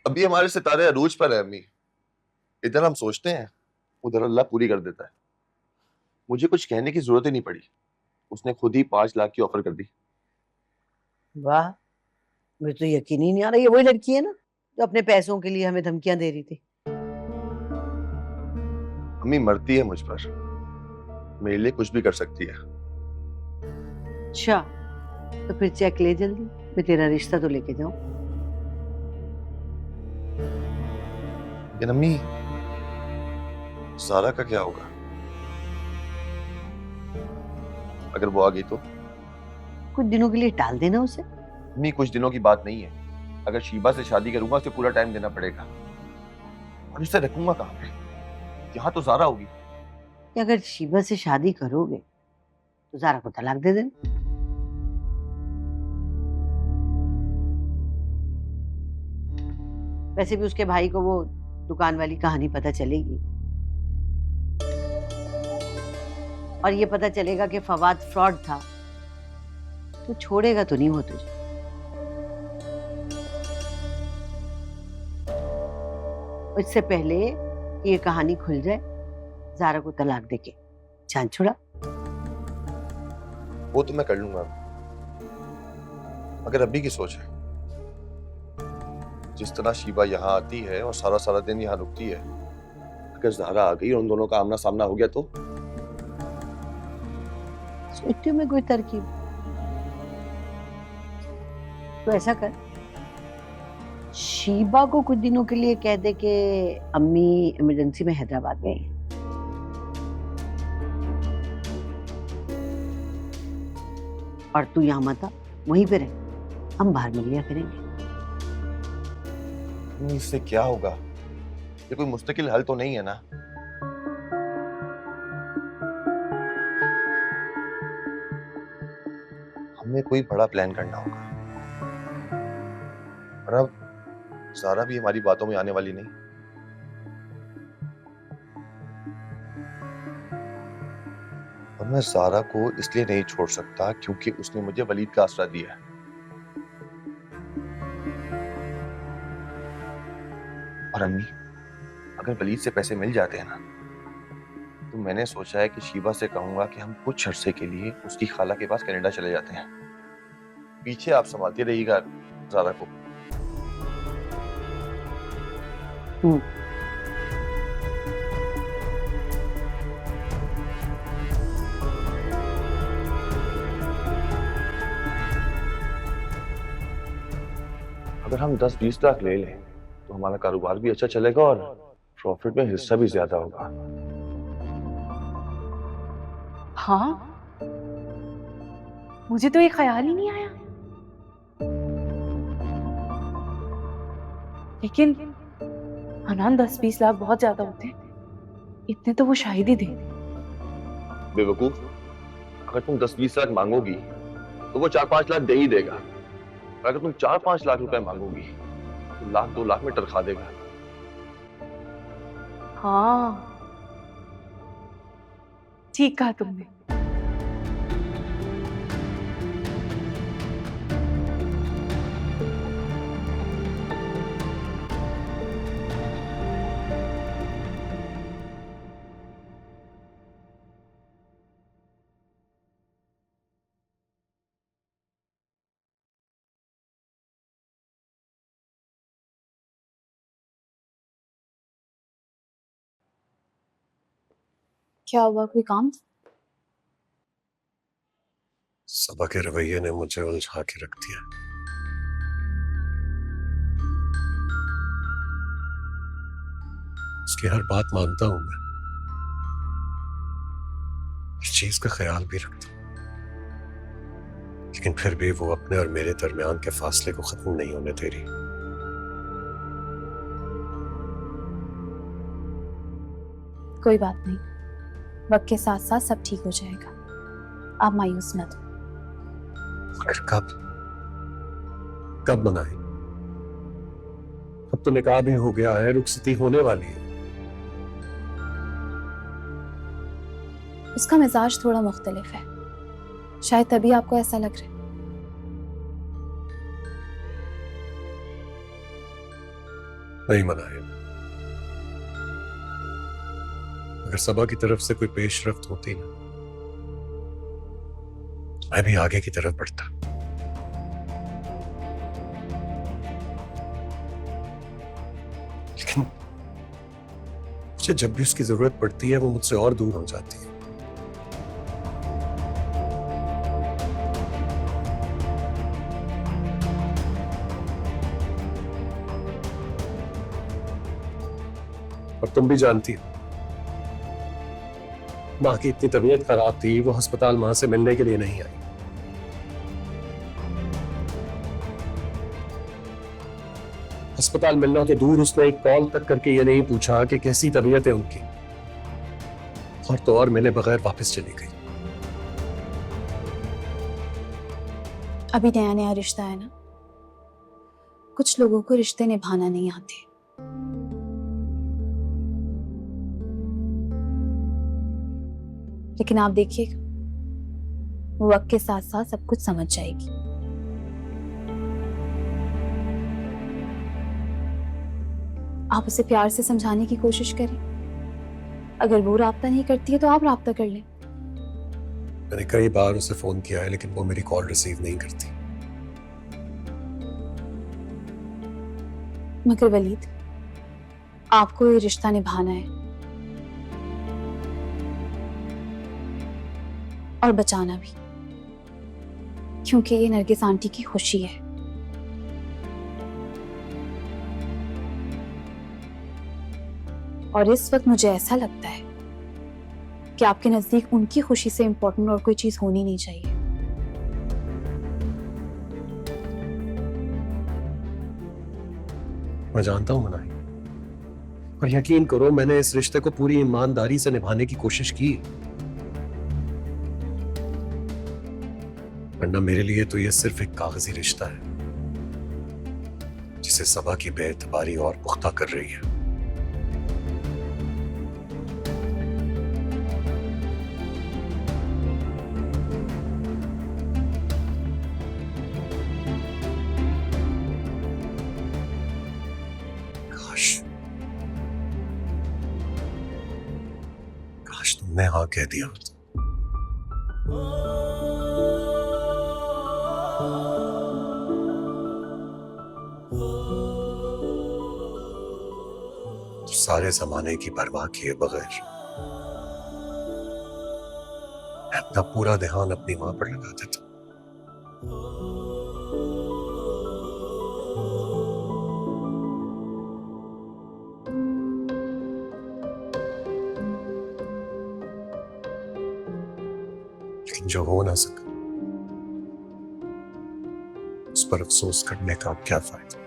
अभी हमारे सितारे अरूज पर है अम्मी। इधर हम सोचते हैं, उधर अल्लाह पूरी कर देता है। मुझे कुछ कहने की जरूरत ही नहीं पड़ी, उसने खुद ही 5 लाख की ऑफर कर दी। वाह, मुझे तो यकीन ही नहीं आ रहा, ये वही लड़की है ना जो अपने पैसों के लिए हमें धमकियां दे रही थी। अम्मी मरती है मुझ पर, मेरे लिए कुछ भी कर सकती है। अच्छा, तो फिर चेक ले जल्दी, मैं तेरा रिश्ता तो लेके जाऊं। लेकिन अम्मी, सारा का क्या होगा? अगर वो आ गई तो? कुछ दिनों के लिए टाल देना उसे। अम्मी कुछ दिनों की बात नहीं है। अगर शीबा से शादी करूंगा उसे पूरा टाइम देना पड़ेगा, और उसे रखूंगा कहाँ पे? यहाँ तो जारा होगी। कि अगर शिवा से शादी करोगे तो जारा को तलाक दे देना। वैसे भी उसके भाई को वो दुकान वाली कहानी पता चलेगी, और ये पता चलेगा कि फवाद फ्रॉड था, तो छोड़ेगा तो नहीं वो तुझे। इससे पहले कि ये कहानी खुल जाए, जारा को तलाक देके जान छुड़ा। वो तो मैं कर लूंगा। मगर अभी की सोच है, जिस तरह शीबा यहाँ आती है और सारा सारा दिन यहाँ रुकती है, अगर ज़हरा आ गई और उन दोनों का आमना सामना हो गया तो? सोचती हूँ मैं कोई तरकीब। तो ऐसा कर, शीबा को कुछ दिनों के लिए कह दे कि अम्मी इमरजेंसी में हैदराबाद गई हैं। और तू यहाँ मत आ, वहीं पे रह, हम बाहर मिल लिया करेंगे। इससे क्या होगा? ये कोई मुस्तकिल हल तो नहीं है ना? हमें कोई बड़ा प्लान करना होगा। और अब ज़ारा भी हमारी बातों में आने वाली नहीं। और मैं ज़ारा को इसलिए नहीं छोड़ सकता क्योंकि उसने मुझे वलीद का आसरा दिया है। और अम्मी, अगर वलीद से पैसे मिल जाते हैं ना, तो मैंने सोचा है कि शीबा से कहूंगा कि हम कुछ अरसे के लिए उसकी खाला के पास कनाडा चले जाते हैं। पीछे आप संभालती रहिएगा ज़ारा को। हम्म। अगर हम 10-20 लाख ले लें तो हमारा कारोबार भी अच्छा चलेगा और प्रॉफिट में हिस्सा भी ज्यादा होगा। हाँ, मुझे तो ये ख्याल ही नहीं आया। लेकिन हनान 10-20 लाख बहुत ज्यादा होते हैं, इतने तो वो शायद ही दे। बेवकूफ, अगर तुम 10-20 लाख मांगोगी तो वो 4-5 लाख दे ही देगा। अगर तुम 4-5 लाख रुपए मांगोगी तो 1-2 लाख में टरखा देगा। हाँ, ठीक कहा तुमने। क्या हुआ, कोई काम? सबा के रवैये ने मुझे उलझा के रख दिया। उसकी हर बात मानता हूं मैं, हर चीज का ख्याल भी रखता हूं, लेकिन फिर भी वो अपने और मेरे दरमियान के फासले को खत्म नहीं होने दे रही। कोई बात नहीं, वक्त के साथ साथ सब ठीक हो जाएगा, आप मायूस मत हो। मगर कब कब मनाएं? अब तो निकाह भी हो गया है, रुखसती होने वाली है। उसका मिजाज थोड़ा मुख्तलिफ है, शायद तभी आपको ऐसा लग रहा है। नहीं मनाए। अगर सबा की तरफ से कोई पेशरफ्त होती ना, मैं भी आगे की तरफ बढ़ता। लेकिन मुझे जब भी उसकी जरूरत पड़ती है वो मुझसे और दूर हो जाती है। और तुम भी जानती हो, माँ की इतनी तबीयत खराब थी, वो अस्पताल माँ से मिलने के लिए नहीं आई। अस्पताल मिलना तो दूर, उसने एक कॉल तक करके ये नहीं पूछा कि कैसी तबीयत है उनकी। और तो और मिले बगैर वापस चली गई। अभी नया नया रिश्ता है ना, कुछ लोगों को रिश्ते निभाना नहीं आते। लेकिन आप देखिएगा, वो वक्त के साथ साथ सब कुछ समझ जाएगी। आप उसे प्यार से समझाने की कोशिश करें। अगर वो राब्ता नहीं करती है तो आप राब्ता कर लें। मैंने कई बार उसे फोन किया है, लेकिन वो मेरी कॉल रिसीव नहीं करती। मगर वलीद, आपको ये रिश्ता निभाना है और बचाना भी, क्योंकि ये नरगिस आंटी की खुशी है। और इस वक्त मुझे ऐसा लगता है कि आपके नजदीक उनकी खुशी से इंपॉर्टेंट और कोई चीज होनी नहीं चाहिए। मैं जानता हूं मनाई, और यकीन करो मैंने इस रिश्ते को पूरी ईमानदारी से निभाने की कोशिश की। वरना मेरे लिए तो यह सिर्फ एक कागजी रिश्ता है जिसे सबा की बेएतबारी और पुख्ता कर रही है। काश तुमने हाँ कह दिया होता। तो सारे जमाने की परवाह किए बगैर मैं अपना पूरा ध्यान अपनी मां पर लगा देता। लेकिन जो हो ना सका उस पर अफसोस करने का क्या फायदा।